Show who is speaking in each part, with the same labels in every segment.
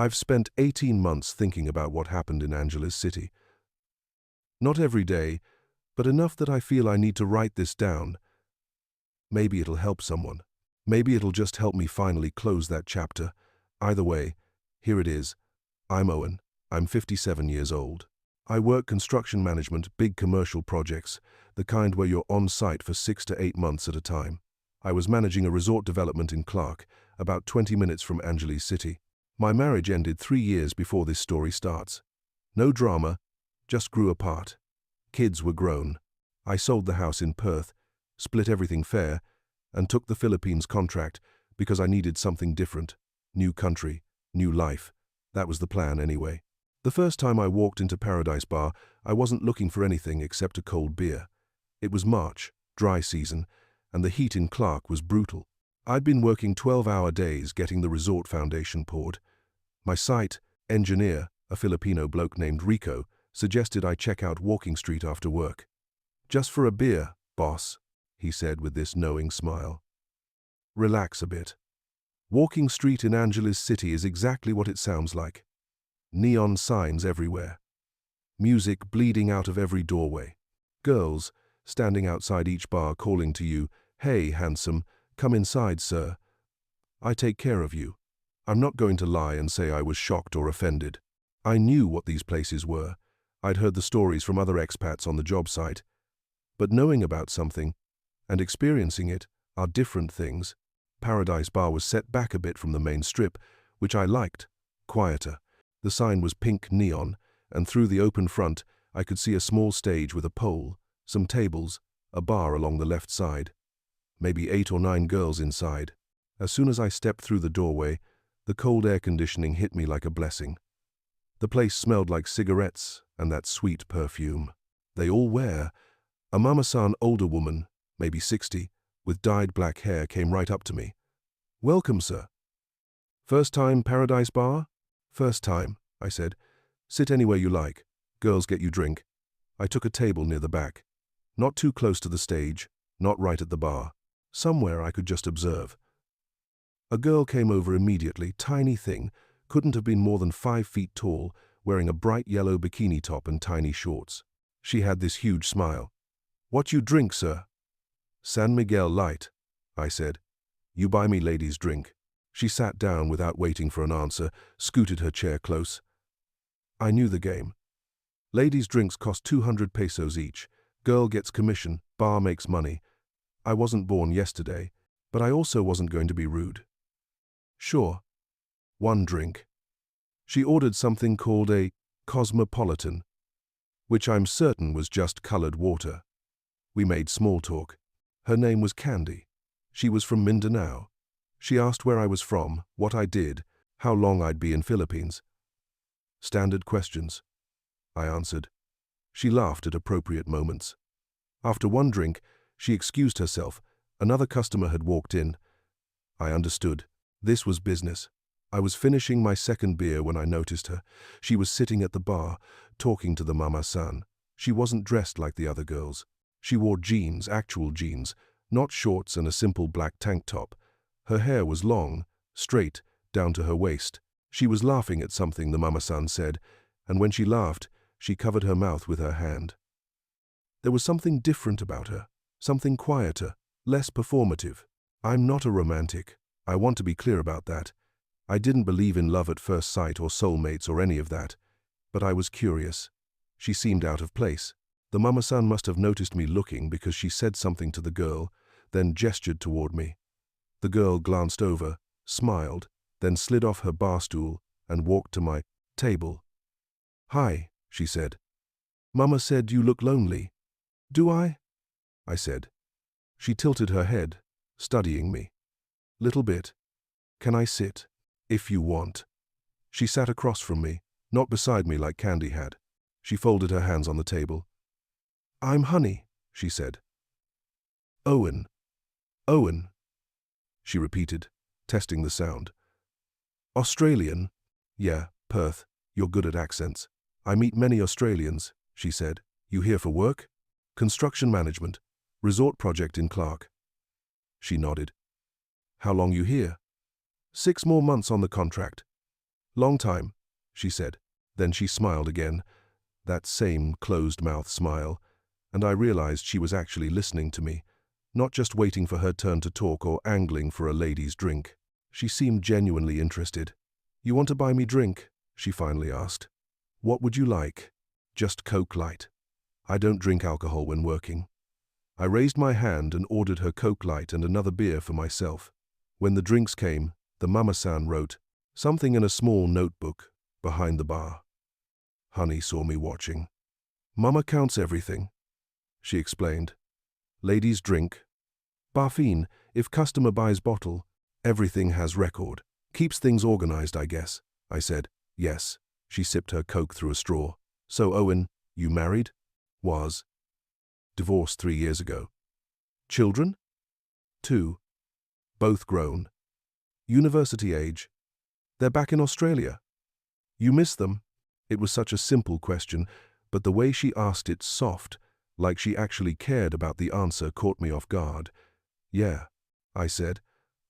Speaker 1: I've spent 18 months thinking about what happened in Angeles City. Not every day, but enough that I feel I need to write this down. Maybe it'll help someone. Maybe it'll just help me finally close that chapter. Either way, here it is. I'm Owen. I'm 57 years old. I work construction management, big commercial projects, the kind where you're on site for 6 to 8 months at a time. I was managing a resort development in Clark, about 20 minutes from Angeles City. My marriage ended 3 years before this story starts. No drama, just grew apart. Kids were grown. I sold the house in Perth, split everything fair, and took the Philippines contract because I needed something different. New country, new life. That was the plan anyway. The first time I walked into Paradise Bar, I wasn't looking for anything except a cold beer. It was March, dry season, and the heat in Clark was brutal. I'd been working 12-hour days getting the resort foundation poured. My site engineer, a Filipino bloke named Rico, suggested I check out Walking Street after work. "Just for a beer, boss," he said with this knowing smile. "Relax a bit." Walking Street in Angeles City is exactly what it sounds like. Neon signs everywhere. Music bleeding out of every doorway. Girls standing outside each bar calling to you, "Hey, handsome, come inside, sir. I take care of you." I'm not going to lie and say I was shocked or offended. I knew what these places were. I'd heard the stories from other expats on the job site. But knowing about something and experiencing it are different things. Paradise Bar was set back a bit from the main strip, which I liked, quieter. The sign was pink neon, and through the open front I could see a small stage with a pole, some tables, a bar along the left side. Maybe 8 or 9 girls inside. As soon as I stepped through the doorway, the cold air conditioning hit me like a blessing. The place smelled like cigarettes and that sweet perfume. They all wear. A mamasan older woman, maybe 60, with dyed black hair came right up to me. "Welcome, sir." "First time Paradise Bar?" "First time," I said. "Sit anywhere you like. Girls get you drink." I took a table near the back. Not too close to the stage, not right at the bar. Somewhere I could just observe. A girl came over immediately, tiny thing, couldn't have been more than 5 feet tall, wearing a bright yellow bikini top and tiny shorts. She had this huge smile. "What you drink, sir?" "San Miguel Light," I said. "You buy me ladies' drink." She sat down without waiting for an answer, scooted her chair close. I knew the game. Ladies' drinks cost 200 pesos each. Girl gets commission, bar makes money. I wasn't born yesterday, but I also wasn't going to be rude. "Sure. 1 drink." She ordered something called a cosmopolitan, which I'm certain was just colored water. We made small talk. Her name was Candy. She was from Mindanao. She asked where I was from, what I did, how long I'd be in Philippines. Standard questions. I answered. She laughed at appropriate moments. After 1 drink, she excused herself. Another customer had walked in. I understood. This was business. I was finishing my 2nd beer when I noticed her. She was sitting at the bar, talking to the mama-san. She wasn't dressed like the other girls. She wore jeans, actual jeans, not shorts and a simple black tank top. Her hair was long, straight, down to her waist. She was laughing at something the mama-san said, and when she laughed, she covered her mouth with her hand. There was something different about her, something quieter, less performative. I'm not a romantic. I want to be clear about that. I didn't believe in love at first sight or soulmates or any of that, but I was curious. She seemed out of place. The mama-san must have noticed me looking because she said something to the girl, then gestured toward me. The girl glanced over, smiled, then slid off her bar stool and walked to my table. "Hi," she said. "Mama said you look lonely." "Do I?" I said. She tilted her head, studying me. "Little bit. Can I sit?" "If you want." She sat across from me, not beside me like Candy had. She folded her hands on the table. "I'm Honey," she said. "Owen. Owen," she repeated, testing the sound. "Australian?" "Yeah, Perth. You're good at accents." "I meet many Australians," she said. "You here for work?" "Construction management. Resort project in Clark." She nodded. "How long you here?" 6 more months on the contract." Long time, she said. Then she smiled again, that same closed-mouth smile, and I realized she was actually listening to me, not just waiting for her turn to talk or angling for a lady's drink. She seemed genuinely interested. "You want to buy me drink?" she finally asked. "What would you like?" "Just Coke Light. I don't drink alcohol when working." I raised my hand and ordered her Coke Light and another beer for myself. When the drinks came, the mama-san wrote something in a small notebook behind the bar. Honey saw me watching. "Mama counts everything," she explained. "Ladies drink. Barfine, if customer buys bottle, everything has record. Keeps things organized, I guess." I said, "Yes." She sipped her Coke through a straw. "So, Owen, you married?" "Was. Divorced 3 years ago." "Children?" "2. Both grown. University age. They're back in Australia." "You miss them?" It was such a simple question, but the way she asked it soft, like she actually cared about the answer, caught me off guard. "Yeah," I said.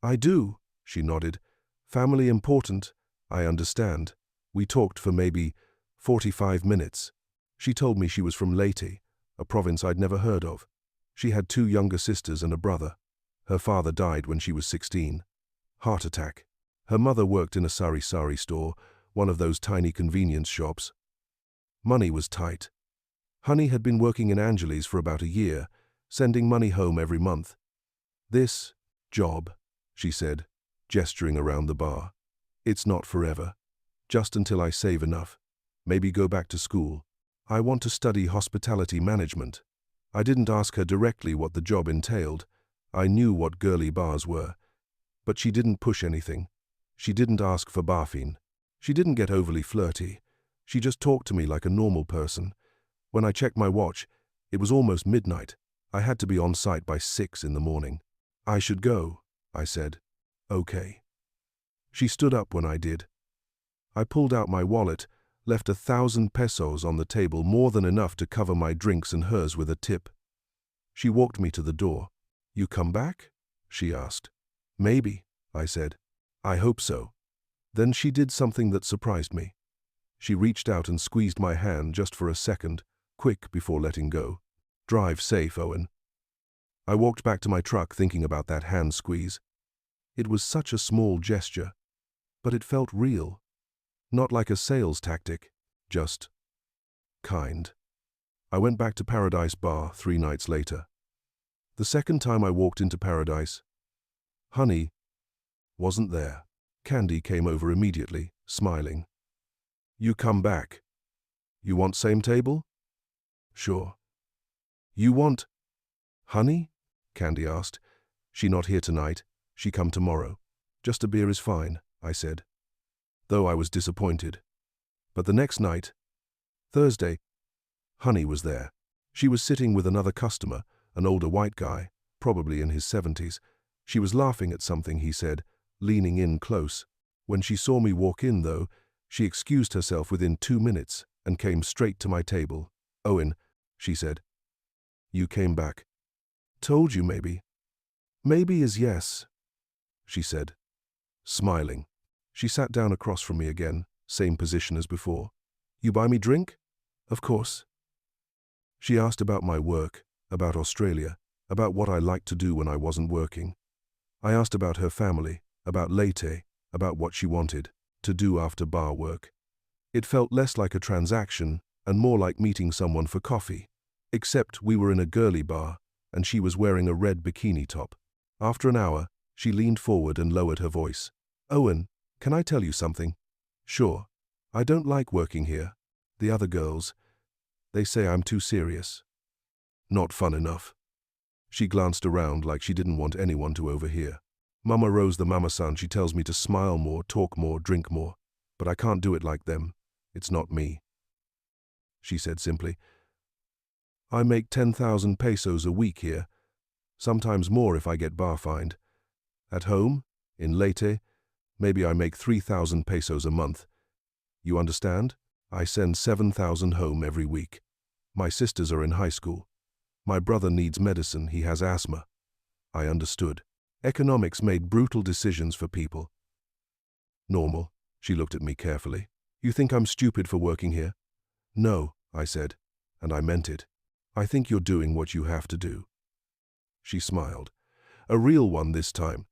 Speaker 1: "I do," she nodded. "Family important, I understand." We talked for maybe 45 minutes. She told me she was from Leyte, a province I'd never heard of. She had 2 younger sisters and a brother. Her father died when she was 16. Heart attack. Her mother worked in a sari-sari store, one of those tiny convenience shops. Money was tight. Honey had been working in Angeles for about a year, sending money home every month. "This job," she said, gesturing around the bar, "it's not forever. Just until I save enough. Maybe go back to school. I want to study hospitality management." I didn't ask her directly what the job entailed. I knew what girly bars were. But she didn't push anything. She didn't ask for barfine. She didn't get overly flirty. She just talked to me like a normal person. When I checked my watch, it was almost midnight. I had to be on site by 6 in the morning. "I should go," I said. "Okay." She stood up when I did. I pulled out my wallet, left 1,000 pesos on the table, more than enough to cover my drinks and hers with a tip. She walked me to the door. "You come back?" she asked. "Maybe," I said. "I hope so." Then she did something that surprised me. She reached out and squeezed my hand just for a second, quick before letting go. "Drive safe, Owen." I walked back to my truck thinking about that hand squeeze. It was such a small gesture, but it felt real. Not like a sales tactic, just kind. I went back to Paradise Bar 3 nights later. The second time I walked into Paradise, Honey wasn't there. Candy came over immediately, smiling. "You come back. You want same table?" "Sure." "You want Honey?" Candy asked. "She not here tonight. She come tomorrow." "Just a beer is fine," I said, though I was disappointed. But the next night, Thursday, Honey was there. She was sitting with another customer, an older white guy, probably in his 70s. She was laughing at something he said, leaning in close. When she saw me walk in, though, she excused herself within 2 minutes and came straight to my table. "Owen," she said, "you came back." "Told you maybe." "Maybe is yes," she said, smiling. She sat down across from me again, same position as before. "You buy me drink?" "Of course." She asked about my work, about Australia, about what I liked to do when I wasn't working. I asked about her family, about Leyte, about what she wanted to do after bar work. It felt less like a transaction and more like meeting someone for coffee, except we were in a girly bar and she was wearing a red bikini top. After an hour, she leaned forward and lowered her voice. "Owen, can I tell you something?" "Sure. I don't like working here. The other girls, they say I'm too serious. Not fun enough." She glanced around like she didn't want anyone to overhear. "Mama Rose, the mama-san, she tells me to smile more, talk more, drink more. But I can't do it like them. It's not me." She said simply, "I make 10,000 pesos a week here, sometimes more if I get barfined. At home, in Leyte, maybe I make 3,000 pesos a month. You understand? I send 7,000 home every week. My sisters are in high school. My brother needs medicine, he has asthma." I understood. Economics made brutal decisions for people. Normal. She looked at me carefully. You think I'm stupid for working here? No, I said, and I meant it. I think you're doing what you have to do. She smiled. A real one this time.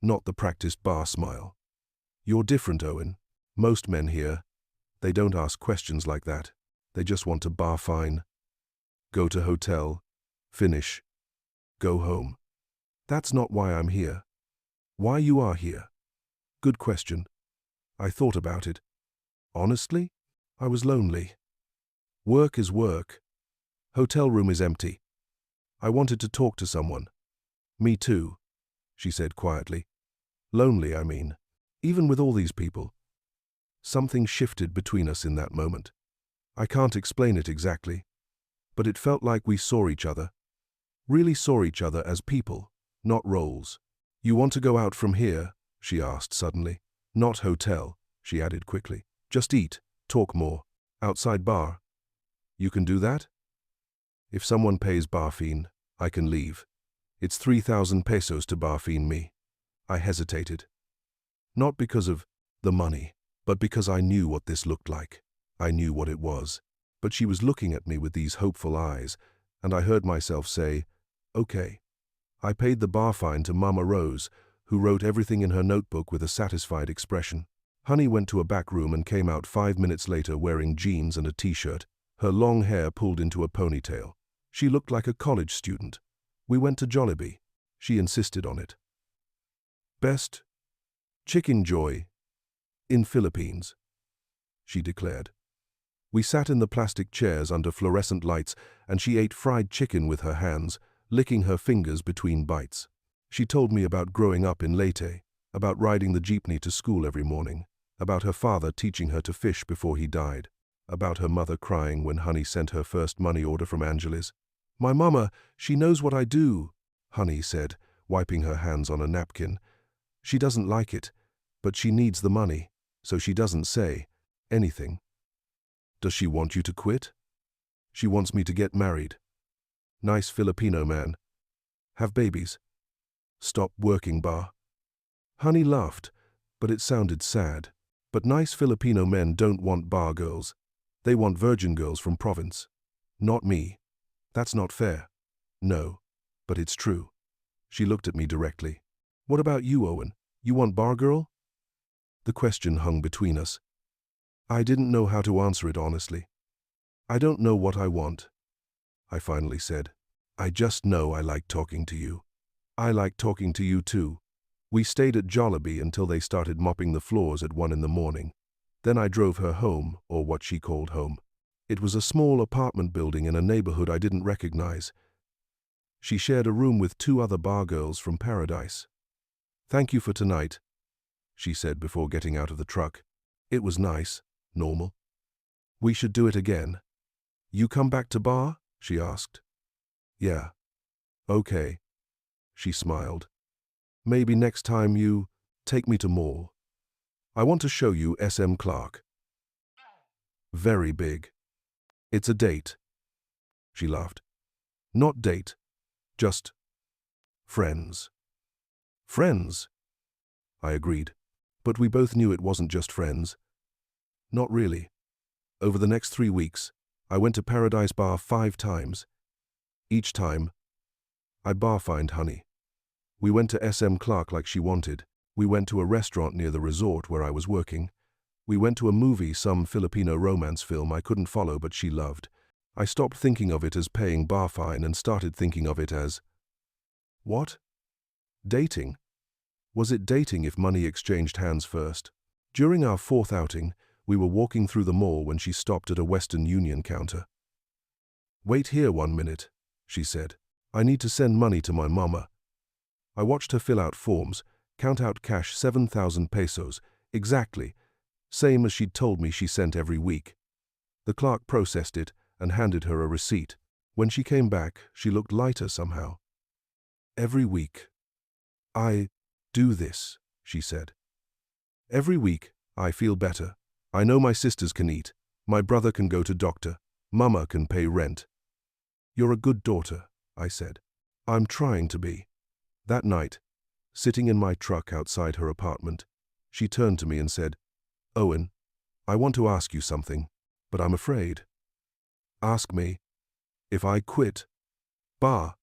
Speaker 1: Not the practiced bar smile. You're different, Owen. Most men here, they don't ask questions like that. They just want to barfine, go to hotel, finish, go home. That's not why I'm here. Why you are here? Good question. I thought about it. Honestly, I was lonely. Work is work. Hotel room is empty. I wanted to talk to someone. Me too, she said quietly. Lonely, I mean. Even with all these people. Something shifted between us in that moment. I can't explain it exactly, but it felt like we saw each other. Really saw each other as people, not roles. You want to go out from here? She asked suddenly. Not hotel, she added quickly. Just eat, talk more. Outside bar. You can do that? If someone pays barfine, I can leave. It's 3,000 pesos to barfine me. I hesitated. Not because of the money, but because I knew what this looked like. I knew what it was. But she was looking at me with these hopeful eyes, and I heard myself say, okay. I paid the bar fine to Mama Rose, who wrote everything in her notebook with a satisfied expression. Honey went to a back room and came out 5 minutes later wearing jeans and a t-shirt, her long hair pulled into a ponytail. She looked like a college student. We went to Jollibee. She insisted on it. Best chicken joy in Philippines, she declared. We sat in the plastic chairs under fluorescent lights, and she ate fried chicken with her hands, licking her fingers between bites. She told me about growing up in Leyte, about riding the jeepney to school every morning, about her father teaching her to fish before he died, about her mother crying when Honey sent her first money order from Angeles. My mama, she knows what I do, Honey said, wiping her hands on a napkin. She doesn't like it, but she needs the money, so she doesn't say anything. Does she want you to quit? She wants me to get married. Nice Filipino man. Have babies. Stop working bar. Honey laughed, but it sounded sad. But nice Filipino men don't want bar girls. They want virgin girls from province. Not me. That's not fair. No, but it's true. She looked at me directly. What about you, Owen? You want bar girl? The question hung between us. I didn't know how to answer it honestly. I don't know what I want, I finally said. I just know I like talking to you. I like talking to you too. We stayed at Jollibee until they started mopping the floors at 1 in the morning. Then I drove her home, or what she called home. It was a small apartment building in a neighborhood I didn't recognize. She shared a room with 2 other bar girls from Paradise. Thank you for tonight, she said before getting out of the truck. It was nice, normal. We should do it again. You come back to bar? She asked. Yeah. Okay. She smiled. Maybe next time you take me to mall. I want to show you SM Clark. Very big. It's a date. She laughed. Not date. Just friends. Friends, I agreed. But we both knew it wasn't just friends. Not really. Over the next 3 weeks, I went to Paradise Bar 5 times. Each time, I barfined Honey. We went to SM Clark like she wanted. We went to a restaurant near the resort where I was working. We went to a movie, some Filipino romance film I couldn't follow but she loved. I stopped thinking of it as paying barfine and started thinking of it as… What? Dating? Was it dating if money exchanged hands first? During our 4th outing, we were walking through the mall when she stopped at a Western Union counter. Wait here 1 minute, she said. I need to send money to my mama. I watched her fill out forms, count out cash 7,000 pesos, exactly, same as she'd told me she sent every week. The clerk processed it and handed her a receipt. When she came back, she looked lighter somehow. Every week. I do this, she said. Every week, I feel better. I know my sisters can eat. My brother can go to doctor. Mama can pay rent. You're a good daughter, I said. I'm trying to be. That night, sitting in my truck outside her apartment, she turned to me and said, Owen, I want to ask you something, but I'm afraid. Ask me. If I quit, bar,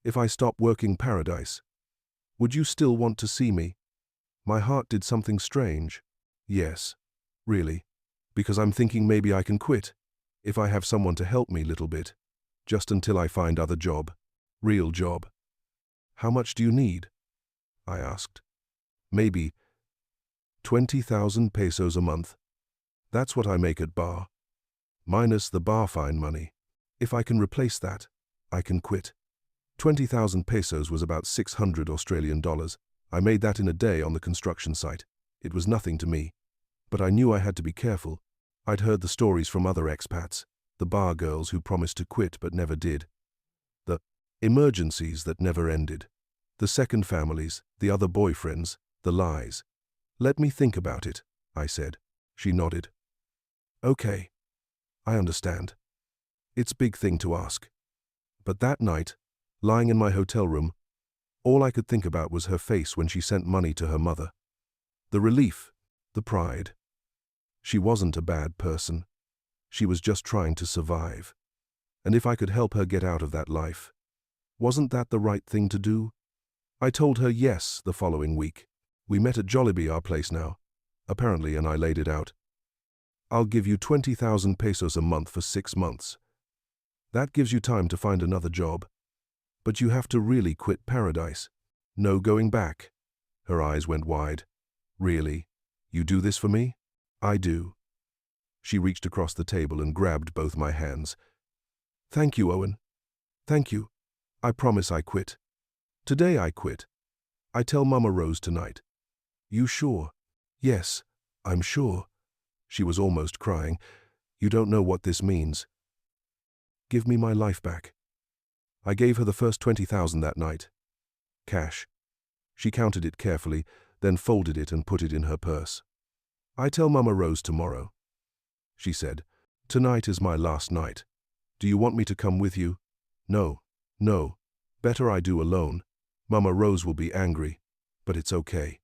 Speaker 1: if I stop working paradise, would you still want to see me? My heart did something strange. Yes, really, because I'm thinking maybe I can quit, if I have someone to help me little bit, just until I find other job, real job. How much do you need? I asked. Maybe 20,000 pesos a month. That's what I make at bar. Minus the barfine money. If I can replace that, I can quit. 20,000 pesos was about 600 Australian dollars. I made that in a day on the construction site. It was nothing to me. But I knew I had to be careful. I'd heard the stories from other expats, the bar girls who promised to quit but never did. The emergencies that never ended. The second families, the other boyfriends, the lies. Let me think about it, I said. She nodded. Okay. I understand. It's a big thing to ask. But that night, lying in my hotel room, all I could think about was her face when she sent money to her mother. The relief, the pride. She wasn't a bad person. She was just trying to survive. And if I could help her get out of that life, wasn't that the right thing to do? I told her yes the following week. We met at Jollibee, our place now, apparently, and I laid it out. I'll give you 20,000 pesos a month for 6 months. That gives you time to find another job. But you have to really quit paradise. No going back. Her eyes went wide. Really? You do this for me? I do. She reached across the table and grabbed both my hands. Thank you, Owen. Thank you. I promise I quit. Today I quit. I tell Mama Rose tonight. You sure? Yes, I'm sure. She was almost crying. You don't know what this means. Give me my life back. I gave her the first 20,000 that night. Cash. She counted it carefully, then folded it and put it in her purse. I tell Mama Rose tomorrow. She said, tonight is my last night. Do you want me to come with you? No. Better I do alone. Mama Rose will be angry, but it's okay.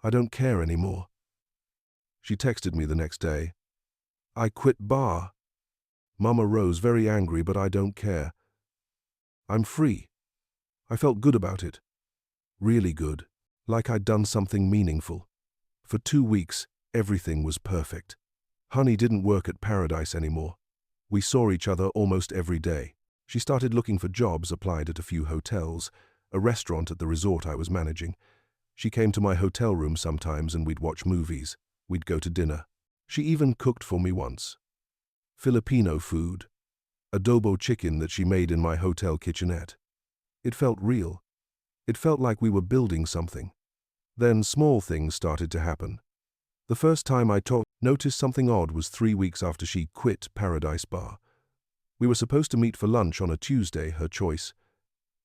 Speaker 1: I don't care anymore. She texted me the next day. I quit bar. Mama Rose very angry, but I don't care. I'm free. I felt good about it. Really good. Like I'd done something meaningful. For 2 weeks, everything was perfect. Honey didn't work at Paradise anymore. We saw each other almost every day. She started looking for jobs, applied at a few hotels, a restaurant at the resort I was managing. She came to my hotel room sometimes and we'd watch movies. We'd go to dinner. She even cooked for me once. Filipino food. Adobo chicken that she made in my hotel kitchenette. It felt real. It felt like we were building something. Then small things started to happen. The first time I noticed something odd was 3 weeks after she quit Paradise Bar. We were supposed to meet for lunch on a Tuesday, her choice.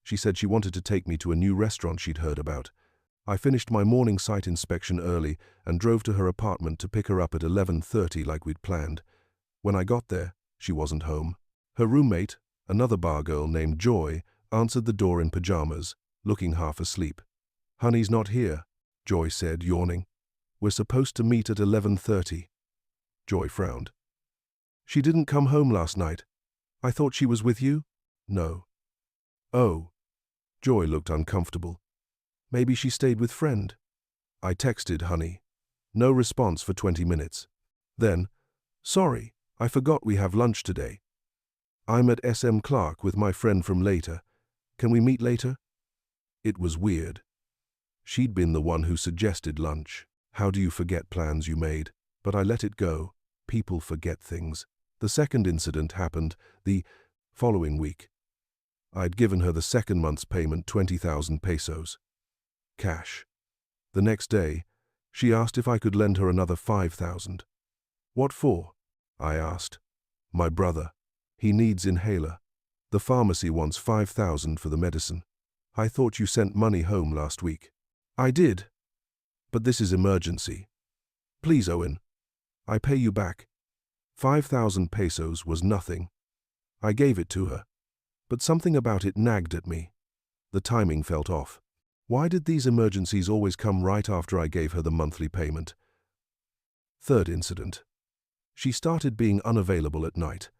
Speaker 1: She said she wanted to take me to a new restaurant she'd heard about. I finished my morning site inspection early and drove to her apartment to pick her up at 11:30 like we'd planned. When I got there, she wasn't home. Her roommate, another bar girl named Joy, answered the door in pajamas, looking half asleep. Honey's not here, Joy said, yawning. We're supposed to meet at 11:30. Joy frowned. She didn't come home last night. I thought she was with you? No. Oh. Joy looked uncomfortable. Maybe she stayed with friend. I texted Honey. No response for 20 minutes. Then, sorry, I forgot we have lunch today. I'm at SM Clark with my friend from Leyte. Can we meet later? It was weird. She'd been the one who suggested lunch. How do you forget plans you made? But I let it go. People forget things. The second incident happened the following week. I'd given her the second month's payment, 20,000 pesos. Cash. The next day, she asked if I could lend her another 5,000. What for? I asked. My brother. He needs inhaler. The pharmacy wants 5,000 for the medicine. I thought you sent money home last week. I did. But this is emergency. Please, Owen. I pay you back. 5,000 pesos was nothing. I gave it to her. But something about it nagged at me. The timing felt off. Why did these emergencies always come right after I gave her the monthly payment? Third incident. She started being unavailable at night.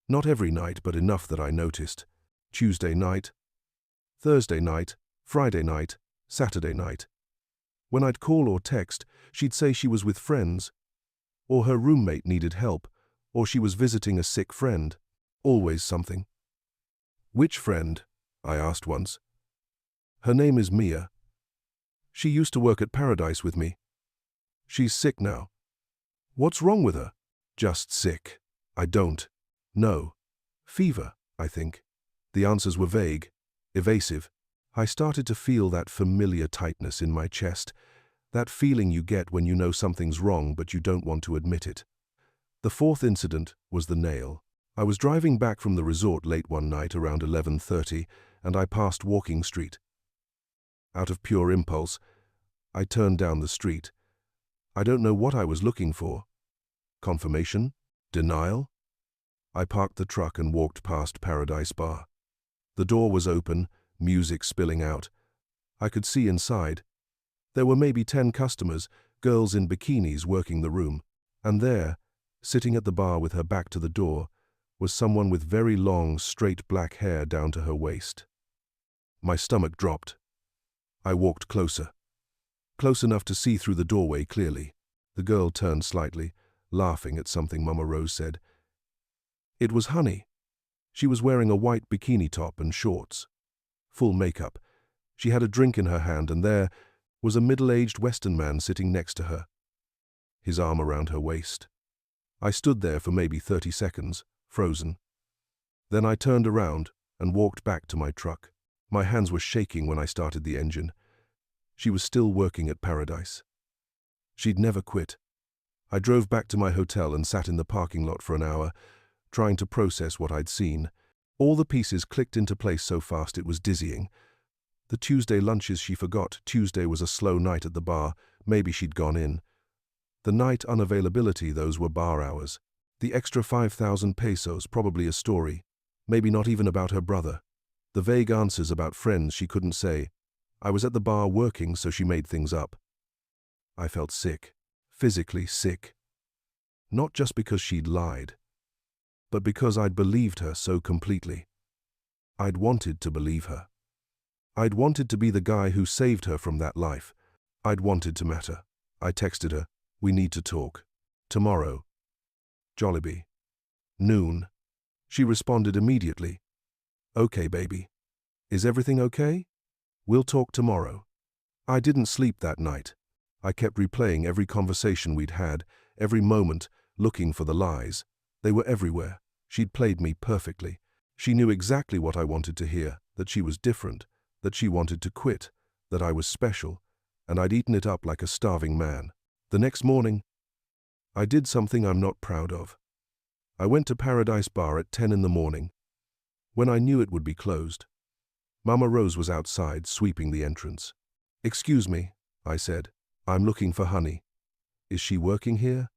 Speaker 1: Not every night, but enough that I noticed. Tuesday night, Thursday night, Friday night, Saturday night. When I'd call or text, she'd say she was with friends, or her roommate needed help, or she was visiting a sick friend. Always something. Which friend? I asked once. Her name is Mia. She used to work at Paradise with me. She's sick now. What's wrong with her? Just sick. I don't know. Fever, I think. The answers were vague, evasive. I started to feel that familiar tightness in my chest, that feeling you get when you know something's wrong but you don't want to admit it. The fourth incident was the nail. I was driving back from the resort late one night around 11:30, and I passed Walking Street. Out of pure impulse, I turned down the street. I don't know what I was looking for. Confirmation? Denial? I parked the truck and walked past Paradise Bar. The door was open, music spilling out. I could see inside. There were maybe 10 customers, girls in bikinis working the room. And there, sitting at the bar with her back to the door, was someone with very long, straight black hair down to her waist. My stomach dropped. I walked closer. Close enough to see through the doorway clearly. The girl turned slightly, laughing at something Mama Rose said. It was Honey. She was wearing a white bikini top and shorts. Full makeup. She had a drink in her hand, and there was a middle-aged Western man sitting next to her, his arm around her waist. I stood there for maybe 30 seconds, frozen. Then I turned around and walked back to my truck. My hands were shaking when I started the engine. She was still working at Paradise. She'd never quit. I drove back to my hotel and sat in the parking lot for an hour, trying to process what I'd seen. All the pieces clicked into place so fast it was dizzying. The Tuesday lunches she forgot. Tuesday was a slow night at the bar. Maybe she'd gone in. The night unavailability, those were bar hours. The extra 5,000 pesos, probably a story. Maybe not even about her brother. The vague answers about friends she couldn't say. I was at the bar working, so she made things up. I felt sick. Physically sick. Not just because she'd lied, but because I'd believed her so completely. I'd wanted to believe her. I'd wanted to be the guy who saved her from that life. I'd wanted to matter. I texted her, "We need to talk. Tomorrow. Jollibee. Noon." She responded immediately. "Okay, baby. Is everything okay? We'll talk tomorrow." I didn't sleep that night. I kept replaying every conversation we'd had, every moment, looking for the lies. They were everywhere. She'd played me perfectly. She knew exactly what I wanted to hear, that she was different, that she wanted to quit, that I was special, and I'd eaten it up like a starving man. The next morning, I did something I'm not proud of. I went to Paradise Bar at 10 in the morning, when I knew it would be closed. Mama Rose was outside, sweeping the entrance. "Excuse me," I said. "I'm looking for Honey. Is she working here?"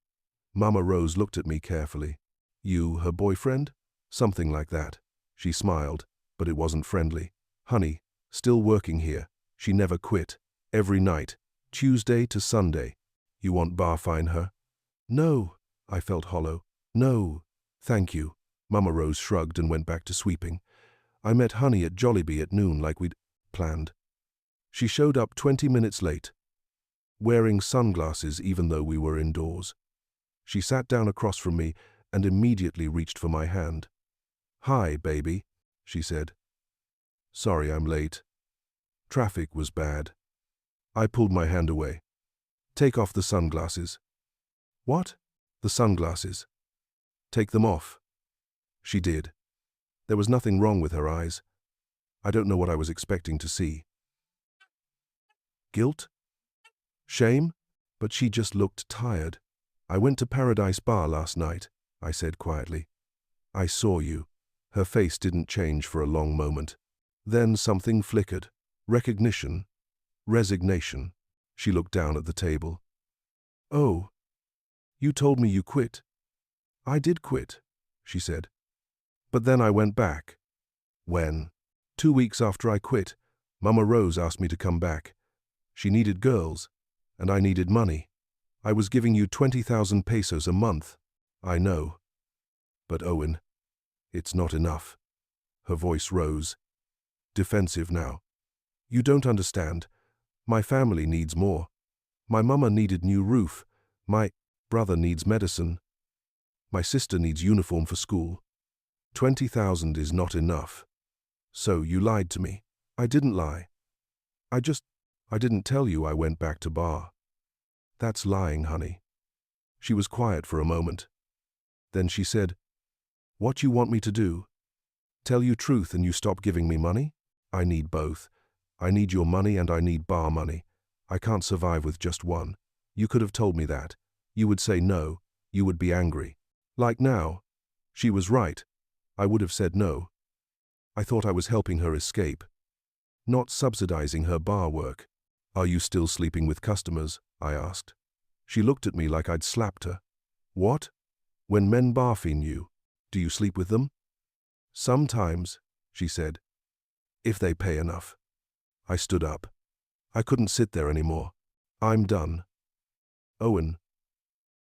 Speaker 1: Mama Rose looked at me carefully. "You, her boyfriend?" "Something like that." She smiled, but it wasn't friendly. "Honey, still working here. She never quit. Every night, Tuesday to Sunday. You want barfine her?" "No." I felt hollow. "No, thank you." Mama Rose shrugged and went back to sweeping. I met Honey at Jollibee at noon like we'd planned. She showed up 20 minutes late, wearing sunglasses even though we were indoors. She sat down across from me and immediately reached for my hand. "Hi, baby," she said. "Sorry I'm late. Traffic was bad." I pulled my hand away. "Take off the sunglasses." "What?" "The sunglasses. Take them off." She did. There was nothing wrong with her eyes. I don't know what I was expecting to see. Guilt? Shame? But she just looked tired. "I went to Paradise Bar last night," I said quietly. "I saw you." Her face didn't change for a long moment. Then something flickered. Recognition. Resignation. She looked down at the table. "Oh, you told me you quit." "I did quit," she said. "But then I went back." "When?" 2 weeks after I quit, Mama Rose asked me to come back. She needed girls, and I needed money. I was giving you 20,000 pesos a month. I know. But Owen, it's not enough. Her voice rose, defensive now. You don't understand. My family needs more. My mama needed new roof. My brother needs medicine. My sister needs uniform for school. 20,000 is not enough. So you lied to me. I didn't lie. I didn't tell you I went back to bar. That's lying, honey. She was quiet for a moment. Then she said, what you want me to do? Tell you truth and you stop giving me money? I need both. I need your money and I need bar money. I can't survive with just one. You could have told me that. You would say no. You would be angry. Like now. She was right. I would have said no. I thought I was helping her escape, not subsidizing her bar work. Are you still sleeping with customers? I asked. She looked at me like I'd slapped her. What? When men barfine you, do you sleep with them? Sometimes, she said. If they pay enough. I stood up. I couldn't sit there anymore. I'm done. Owen.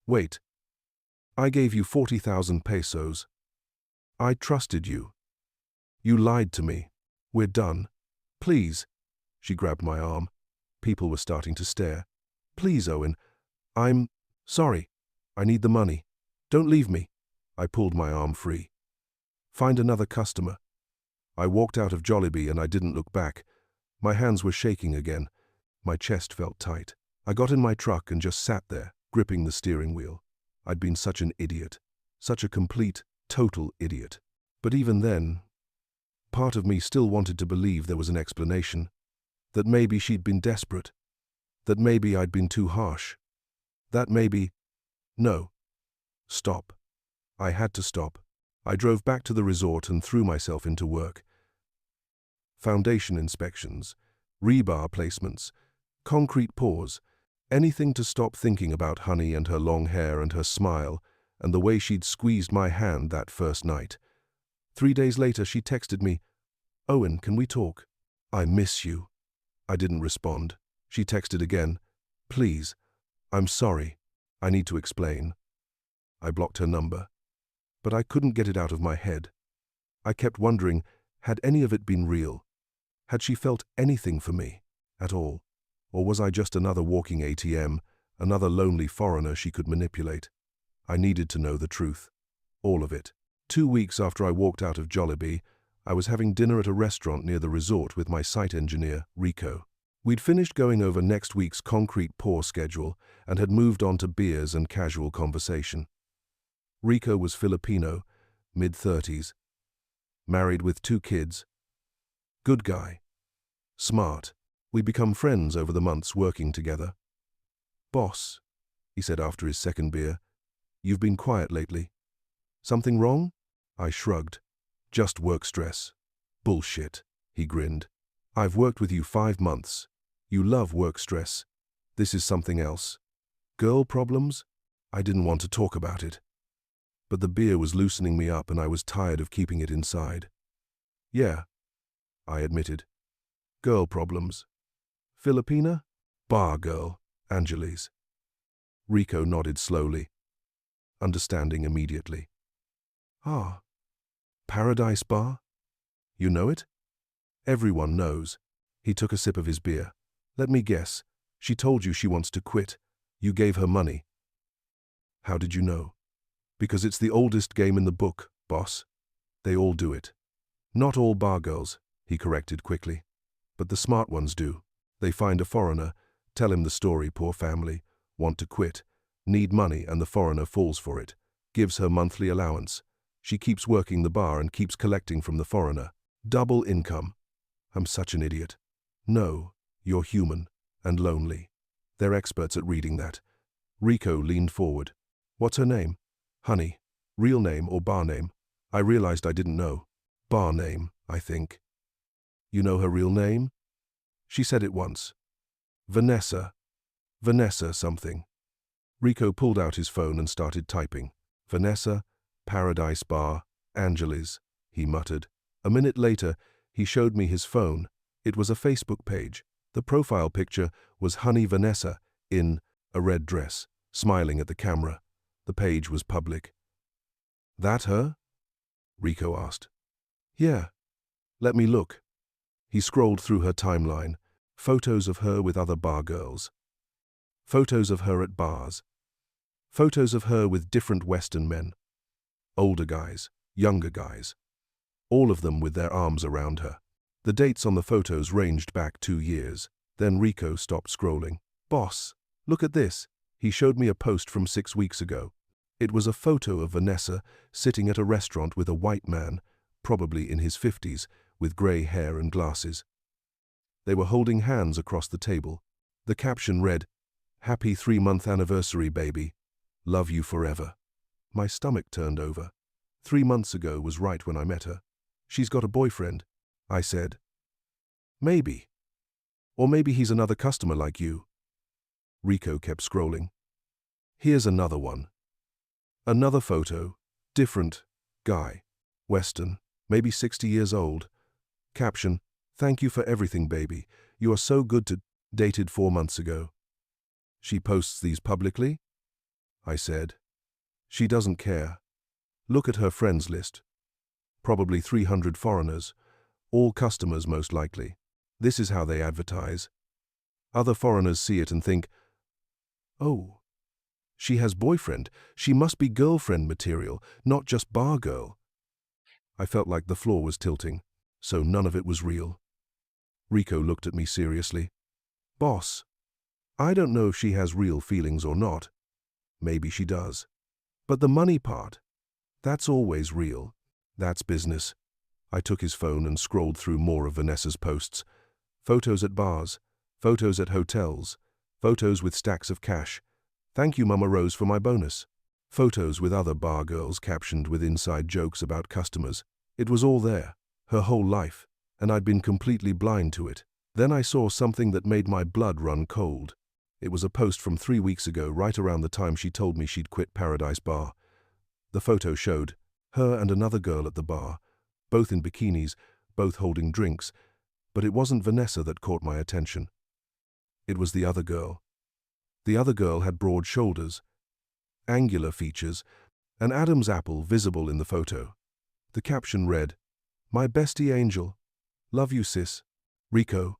Speaker 1: Wait. I gave you 40,000 pesos. I trusted you. You lied to me. We're done. Please. She grabbed my arm. People were starting to stare. Please, Owen. I'm sorry. I need the money. Don't leave me. I pulled my arm free. Find another customer. I walked out of Jollibee and I didn't look back. My hands were shaking again. My chest felt tight. I got in my truck and just sat there, gripping the steering wheel. I'd been such an idiot. Such a complete, total idiot. But even then, part of me still wanted to believe there was an explanation. That maybe she'd been desperate. That maybe I'd been too harsh. That maybe… No. Stop. I had to stop. I drove back to the resort and threw myself into work. Foundation inspections, rebar placements, concrete pours, anything to stop thinking about Honey and her long hair and her smile and the way she'd squeezed my hand that first night. 3 days later, she texted me, Owen, can we talk? I miss you. I didn't respond. She texted again, please, I'm sorry. I need to explain. I blocked her number, but I couldn't get it out of my head. I kept wondering, had any of it been real? Had she felt anything for me at all? Or was I just another walking ATM, another lonely foreigner she could manipulate? I needed to know the truth. All of it. 2 weeks after I walked out of Jollibee, I was having dinner at a restaurant near the resort with my site engineer, Rico. We'd finished going over next week's concrete pour schedule and had moved on to beers and casual conversation. Rico was Filipino, mid-30s, married with 2 kids. Good guy. Smart. We'd become friends over the months working together. Boss, he said after his second beer, you've been quiet lately. Something wrong? I shrugged. Just work stress. Bullshit, he grinned. I've worked with you 5 months. You love work stress. This is something else. Girl problems? I didn't want to talk about it. But the beer was loosening me up and I was tired of keeping it inside. Yeah, I admitted. Girl problems. Filipina? Bar girl, Angeles. Rico nodded slowly, understanding immediately. Ah, Paradise Bar? You know it? Everyone knows. He took a sip of his beer. Let me guess. She told you she wants to quit. You gave her money. How did you know? Because it's the oldest game in the book, boss. They all do it. Not all bar girls, he corrected quickly. But the smart ones do. They find a foreigner, tell him the story, poor family, want to quit, need money, and the foreigner falls for it, gives her monthly allowance. She keeps working the bar and keeps collecting from the foreigner. Double income. I'm such an idiot. No, you're human and lonely. They're experts at reading that. Rico leaned forward. What's her name? Honey. Real name or bar name? I realized I didn't know. Bar name, I think. You know her real name? She said it once. Vanessa. Vanessa something. Rico pulled out his phone and started typing. Vanessa, Paradise Bar, Angeles, he muttered. A minute later, he showed me his phone. It was a Facebook page. The profile picture was Honey Vanessa in a red dress. smiling at the camera. The page was public. "That her?" Rico asked. "Yeah. Let me look." He scrolled through her timeline. Photos of her with other bar girls. Photos of her at bars. Photos of her with different Western men. Older guys, younger guys. All of them with their arms around her. The dates on the photos ranged back 2 years. Then Rico stopped scrolling. "Boss, look at this." He showed me a post from 6 weeks ago. It was a photo of Vanessa sitting at a restaurant with a white man, probably in his 50s, with grey hair and glasses. They were holding hands across the table. The caption read, "Happy 3-month anniversary, baby. Love you forever." My stomach turned over. 3 months ago was right when I met her. "She's got a boyfriend," I said. "Maybe. Or maybe he's another customer like you." Rico kept scrolling. "Here's another one." Another photo. Different. Guy. Western. Maybe 60 years old. Caption, "Thank you for everything, baby. You are so good to..." Dated 4 months ago. "She posts these publicly?" I said. "She doesn't care. Look at her friends list. Probably 300 foreigners. All customers most likely. This is how they advertise. Other foreigners see it and think, oh, she has boyfriend. She must be girlfriend material, not just bar girl." I felt like the floor was tilting, so none of it was real. Rico looked at me seriously. "Boss, I don't know if she has real feelings or not. Maybe she does. But the money part, that's always real. That's business." I took his phone and scrolled through more of Vanessa's posts. Photos at bars, photos at hotels, photos with stacks of cash. "Thank you, Mama Rose, for my bonus." Photos with other bar girls captioned with inside jokes about customers. It was all there, her whole life, and I'd been completely blind to it. Then I saw something that made my blood run cold. It was a post from 3 weeks ago, right around the time she told me she'd quit Paradise Bar. The photo showed her and another girl at the bar, both in bikinis, both holding drinks, but it wasn't Vanessa that caught my attention. It was the other girl. The other girl had broad shoulders, angular features, an Adam's apple visible in the photo. The caption read, "My bestie Angel. Love you, sis." "Rico,"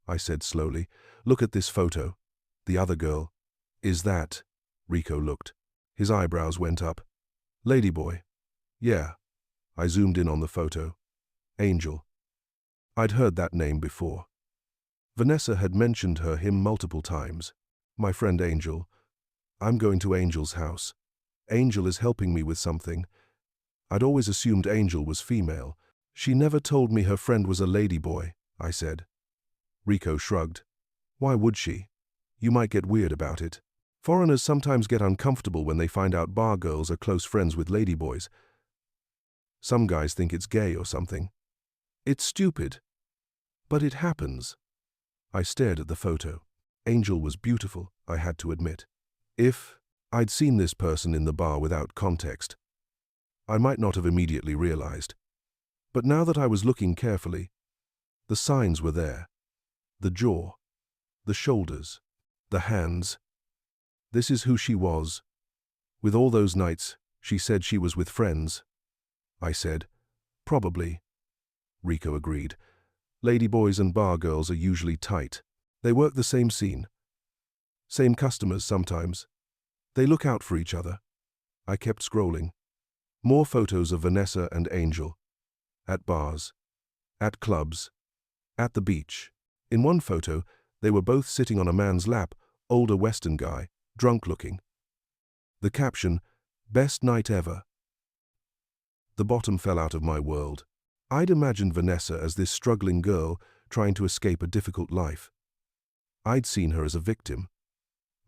Speaker 1: I said slowly, "look at this photo." The other girl. "Is that..." Rico looked. His eyebrows went up. "Ladyboy." "Yeah." I zoomed in on the photo. Angel. I'd heard that name before. Vanessa had mentioned him multiple times. "My friend Angel. I'm going to Angel's house. Angel is helping me with something." I'd always assumed Angel was female. "She never told me her friend was a ladyboy," I said. Rico shrugged. "Why would she? You might get weird about it. Foreigners sometimes get uncomfortable when they find out bar girls are close friends with ladyboys. Some guys think it's gay or something. It's stupid. But it happens." I stared at the photo. Angel was beautiful, I had to admit. If I'd seen this person in the bar without context, I might not have immediately realized. But now that I was looking carefully, the signs were there. The jaw, the shoulders, the hands. This is who she was. With all those nights, she said she was with friends. I said, "Probably." Rico agreed. Ladyboys and bar girls are usually tight. They work the same scene. Same customers sometimes. They look out for each other. I kept scrolling. More photos of Vanessa and Angel. At bars. At clubs. At the beach. In one photo, they were both sitting on a man's lap, older Western guy, drunk looking. The caption, "Best night ever." The bottom fell out of my world. I'd imagined Vanessa as this struggling girl trying to escape a difficult life. I'd seen her as a victim.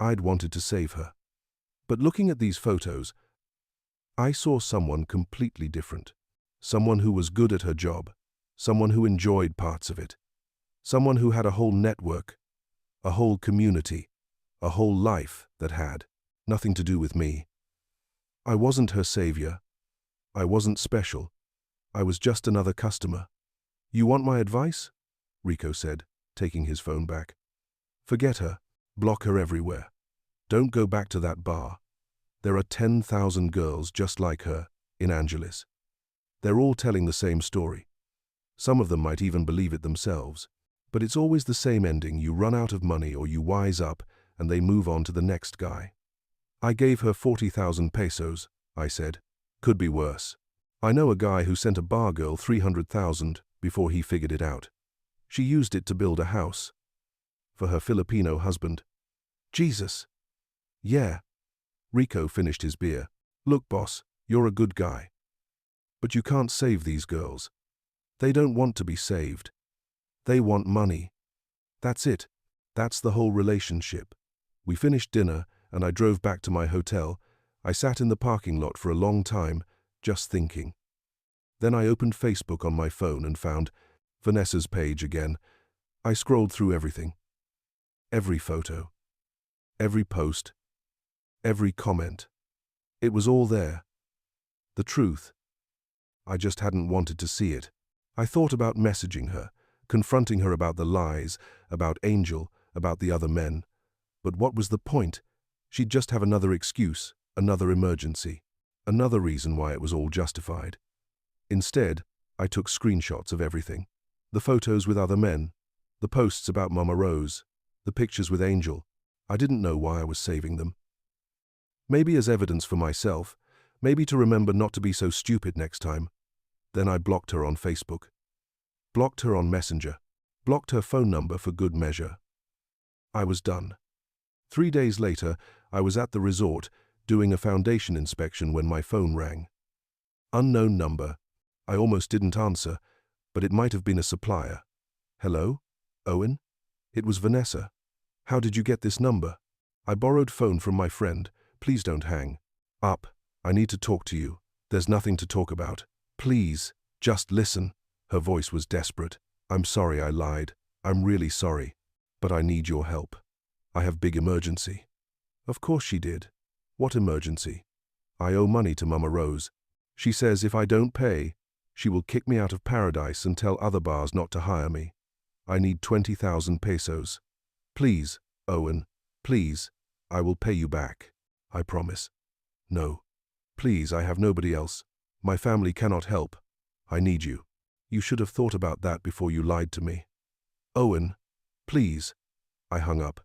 Speaker 1: I'd wanted to save her. But looking at these photos, I saw someone completely different. Someone who was good at her job. Someone who enjoyed parts of it. Someone who had a whole network, a whole community, a whole life that had nothing to do with me. I wasn't her savior. I wasn't special. I was just another customer. "You want my advice?" Rico said, taking his phone back. "Forget her. Block her everywhere. Don't go back to that bar. There are 10,000 girls just like her in Angeles. They're all telling the same story. Some of them might even believe it themselves. But it's always the same ending. You run out of money or you wise up and they move on to the next guy. I gave her 40,000 pesos, I said. Could be worse. I know a guy who sent a bar girl 300,000 before he figured it out. She used it to build a house for her Filipino husband. Jesus. Yeah. Rico finished his beer. Look, boss, you're a good guy. But you can't save these girls. They don't want to be saved. They want money. That's it. That's the whole relationship. We finished dinner and I drove back to my hotel. I sat in the parking lot for a long time, just thinking. Then I opened Facebook on my phone and found Vanessa's page again. I scrolled through everything. Every photo. Every post. Every comment. It was all there. The truth. I just hadn't wanted to see it. I thought about messaging her, confronting her about the lies, about Angel, about the other men. But what was the point? She'd just have another excuse, another emergency, another reason why it was all justified. Instead, I took screenshots of everything. The photos with other men, the posts about Mama Rose, the pictures with Angel. I didn't know why I was saving them. Maybe as evidence for myself, maybe to remember not to be so stupid next time. Then I blocked her on Facebook. Blocked her on Messenger. Blocked her phone number for good measure. I was done. 3 days later, I was at the resort doing a foundation inspection when my phone rang. Unknown number. I almost didn't answer, but it might have been a supplier. Hello? Owen? It was Vanessa. How did you get this number? I borrowed phone from my friend. Please don't hang up. I need to talk to you. There's nothing to talk about. Please, just listen. Her voice was desperate. I'm sorry I lied. I'm really sorry. But I need your help. I have big emergency. Of course she did. What emergency? I owe money to Mama Rose. She says if I don't pay, she will kick me out of paradise and tell other bars not to hire me. I need 20,000 pesos. Please, Owen, please, I will pay you back. I promise. No. Please, I have nobody else. My family cannot help. I need you. You should have thought about that before you lied to me. Owen, please. I hung up.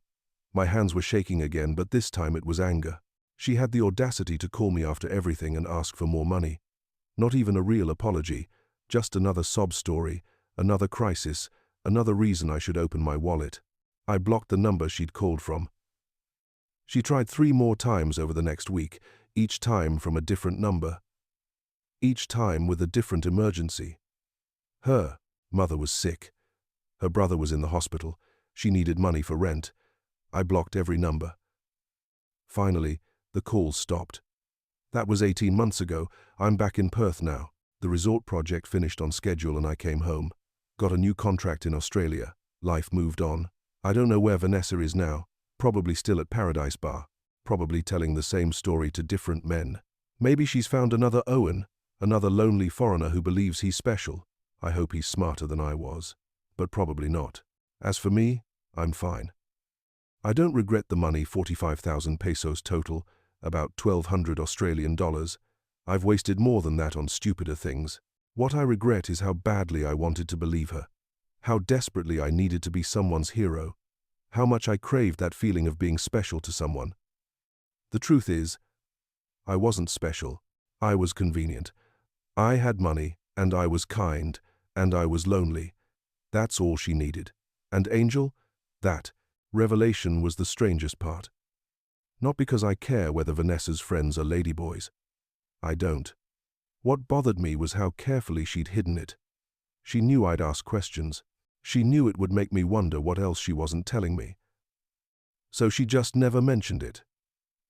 Speaker 1: My hands were shaking again, but this time it was anger. She had the audacity to call me after everything and ask for more money. Not even a real apology, just another sob story, another crisis, another reason I should open my wallet. I blocked the number she'd called from. She tried 3 more times over the next week, each time from a different number. Each time with a different emergency. Her mother was sick. Her brother was in the hospital. She needed money for rent. I blocked every number. Finally, the calls stopped. That was 18 months ago. I'm back in Perth now. The resort project finished on schedule and I came home. Got a new contract in Australia. Life moved on. I don't know where Vanessa is now. Probably still at Paradise Bar. Probably telling the same story to different men. Maybe she's found another Owen, another lonely foreigner who believes he's special. I hope he's smarter than I was. But probably not. As for me, I'm fine. I don't regret the money, 45,000 pesos total, about 1,200 Australian dollars. I've wasted more than that on stupider things. What I regret is how badly I wanted to believe her. How desperately I needed to be someone's hero. How much I craved that feeling of being special to someone. The truth is, I wasn't special. I was convenient. I had money, and I was kind, and I was lonely. That's all she needed. And Angel? That revelation was the strangest part. Not because I care whether Vanessa's friends are ladyboys. I don't. What bothered me was how carefully she'd hidden it. She knew I'd ask questions. She knew it would make me wonder what else she wasn't telling me. So she just never mentioned it.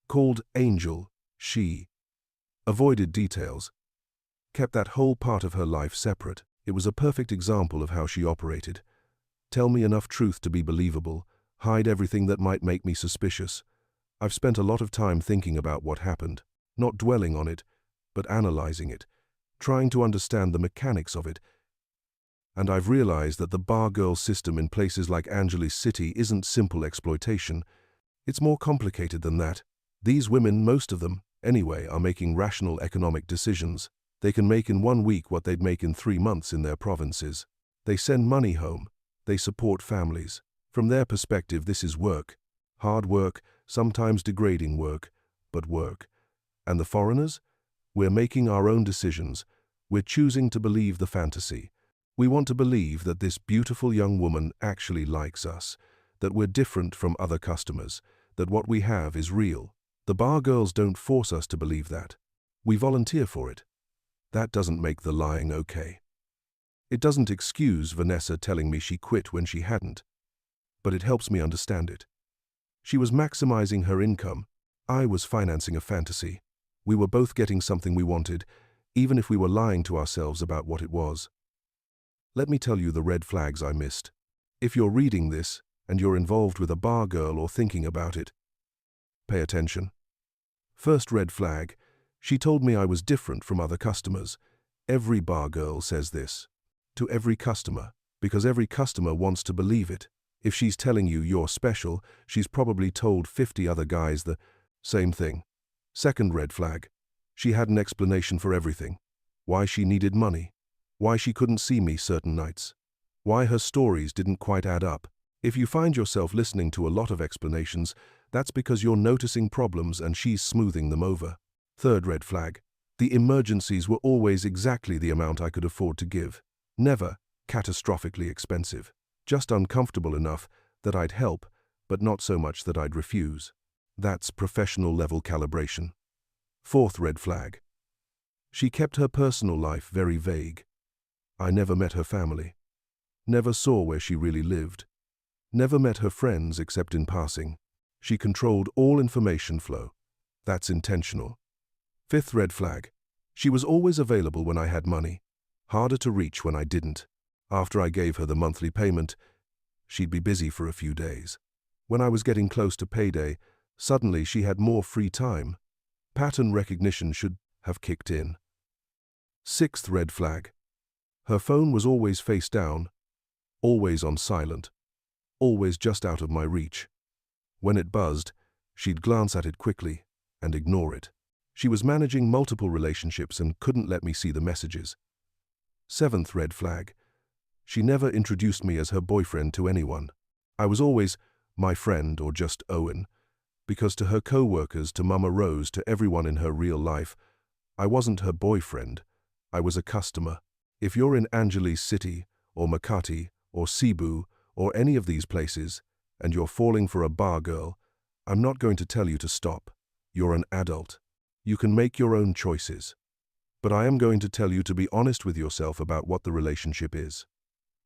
Speaker 1: Called Angel, she. Avoided details. Kept that whole part of her life separate. It was a perfect example of how she operated. Tell me enough truth to be believable. Hide everything that might make me suspicious. I've spent a lot of time thinking about what happened. Not dwelling on it, but analyzing it. Trying to understand the mechanics of it. And I've realized that the bar girl system in places like Angeles City isn't simple exploitation. It's more complicated than that. These women, most of them, anyway, are making rational economic decisions. They can make in 1 week what they'd make in 3 months in their provinces. They send money home. They support families. From their perspective, this is work. Hard work, sometimes degrading work, but work. And the foreigners? We're making our own decisions. We're choosing to believe the fantasy. We want to believe that this beautiful young woman actually likes us, that we're different from other customers, that what we have is real. The bar girls don't force us to believe that. We volunteer for it. That doesn't make the lying okay. It doesn't excuse Vanessa telling me she quit when she hadn't, but it helps me understand it. She was maximizing her income. I was financing a fantasy. We were both getting something we wanted, even if we were lying to ourselves about what it was. Let me tell you the red flags I missed. If you're reading this and you're involved with a bar girl or thinking about it, pay attention. First red flag, she told me I was different from other customers. Every bar girl says this. To every customer, because every customer wants to believe it. If she's telling you you're special, she's probably told 50 other guys the same thing. Second red flag, she had an explanation for everything. Why she needed money. Why she couldn't see me certain nights. Why her stories didn't quite add up. If you find yourself listening to a lot of explanations, that's because you're noticing problems and she's smoothing them over. Third red flag, the emergencies were always exactly the amount I could afford to give. Never catastrophically expensive. Just uncomfortable enough that I'd help, but not so much that I'd refuse. That's professional level calibration. Fourth red flag. She kept her personal life very vague. I never met her family. Never saw where she really lived. Never met her friends except in passing. She controlled all information flow. That's intentional. Fifth red flag. She was always available when I had money. Harder to reach when I didn't. After I gave her the monthly payment, she'd be busy for a few days. When I was getting close to payday, suddenly she had more free time. Pattern recognition should have kicked in. Sixth red flag. Her phone was always face down, always on silent, always just out of my reach. When it buzzed, she'd glance at it quickly and ignore it. She was managing multiple relationships and couldn't let me see the messages. Seventh red flag. She never introduced me as her boyfriend to anyone. I was always my friend or just Owen, because to her co-workers, to Mama Rose, to everyone in her real life, I wasn't her boyfriend. I was a customer. If you're in Angeles City or Makati or Cebu or any of these places and you're falling for a bar girl, I'm not going to tell you to stop. You're an adult. You can make your own choices. But I am going to tell you to be honest with yourself about what the relationship is.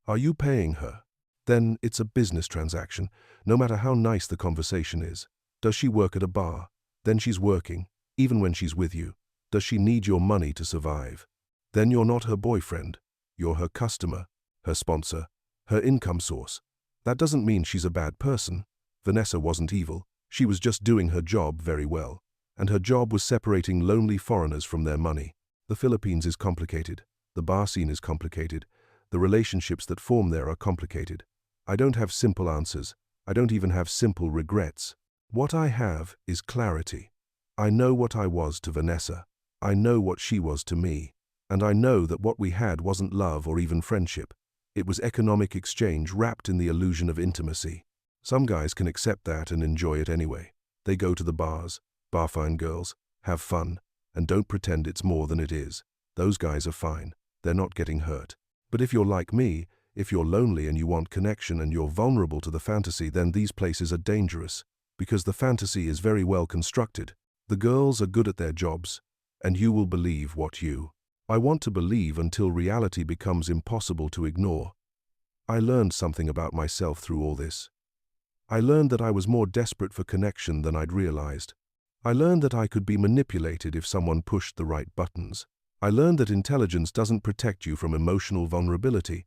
Speaker 1: Are you paying her? Then it's a business transaction, no matter how nice the conversation is. Does she work at a bar? Then she's working, even when she's with you. Does she need your money to survive? Then you're not her boyfriend. You're her customer, her sponsor, her income source. That doesn't mean she's a bad person. Vanessa wasn't evil. She was just doing her job very well. And her job was separating lonely foreigners from their money. The Philippines is complicated. The bar scene is complicated. The relationships that form there are complicated. I don't have simple answers. I don't even have simple regrets. What I have is clarity. I know what I was to Vanessa. I know what she was to me. And I know that what we had wasn't love or even friendship. It was economic exchange wrapped in the illusion of intimacy. Some guys can accept that and enjoy it anyway. They go to the bars, barfine girls, have fun, and don't pretend it's more than it is. Those guys are fine. They're not getting hurt. But if you're like me, if you're lonely and you want connection and you're vulnerable to the fantasy, then these places are dangerous, because the fantasy is very well constructed. The girls are good at their jobs, and you will believe what you. I want to believe until reality becomes impossible to ignore. I learned something about myself through all this. I learned that I was more desperate for connection than I'd realized. I learned that I could be manipulated if someone pushed the right buttons. I learned that intelligence doesn't protect you from emotional vulnerability.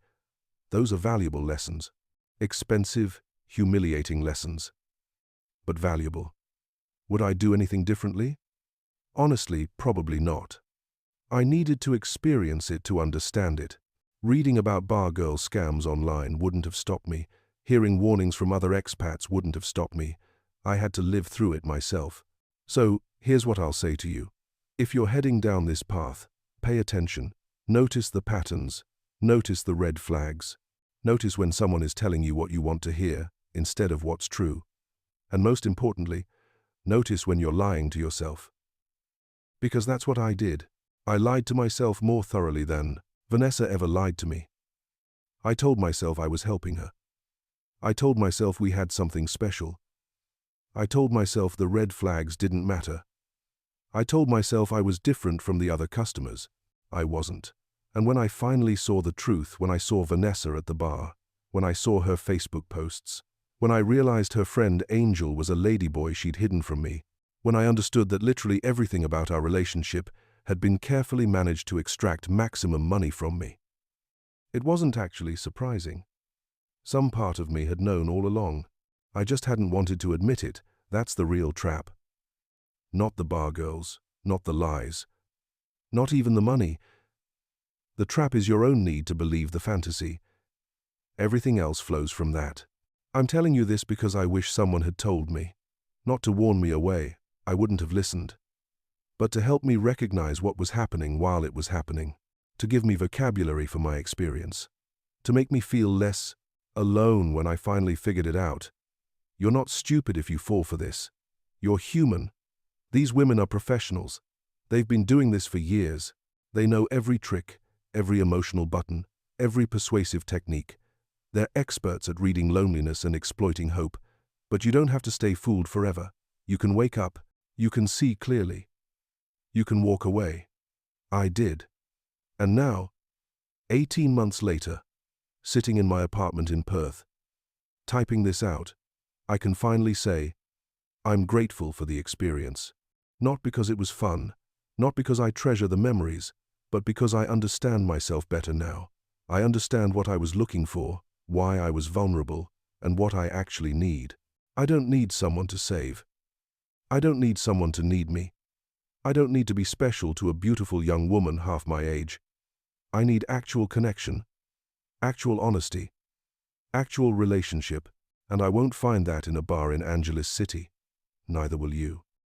Speaker 1: Those are valuable lessons. Expensive, humiliating lessons. But valuable. Would I do anything differently? Honestly, probably not. I needed to experience it to understand it. Reading about bar girl scams online wouldn't have stopped me. Hearing warnings from other expats wouldn't have stopped me. I had to live through it myself. So, here's what I'll say to you. If you're heading down this path, pay attention. Notice the patterns. Notice the red flags. Notice when someone is telling you what you want to hear instead of what's true. And most importantly, notice when you're lying to yourself. Because that's what I did. I lied to myself more thoroughly than Vanessa ever lied to me. I told myself I was helping her. I told myself we had something special. I told myself the red flags didn't matter. I told myself I was different from the other customers. I wasn't. And when I finally saw the truth, when I saw Vanessa at the bar, when I saw her Facebook posts, when I realized her friend Angel was a ladyboy she'd hidden from me, when I understood that literally everything about our relationship had been carefully managed to extract maximum money from me. It wasn't actually surprising. Some part of me had known all along. I just hadn't wanted to admit it. That's the real trap. Not the bar girls, not the lies, not even the money. The trap is your own need to believe the fantasy. Everything else flows from that. I'm telling you this because I wish someone had told me. Not to warn me away, I wouldn't have listened. But to help me recognize what was happening while it was happening. To give me vocabulary for my experience. To make me feel less alone when I finally figured it out. You're not stupid if you fall for this. You're human. These women are professionals. They've been doing this for years. They know every trick, every emotional button, every persuasive technique. They're experts at reading loneliness and exploiting hope. But you don't have to stay fooled forever. You can wake up. You can see clearly. You can walk away. I did. And now, 18 months later, sitting in my apartment in Perth, typing this out, I can finally say, I'm grateful for the experience. Not because it was fun, not because I treasure the memories, but because I understand myself better now. I understand what I was looking for, why I was vulnerable, and what I actually need. I don't need someone to save. I don't need someone to need me. I don't need to be special to a beautiful young woman half my age. I need actual connection, actual honesty, actual relationship, and I won't find that in a bar in Angeles City. Neither will you.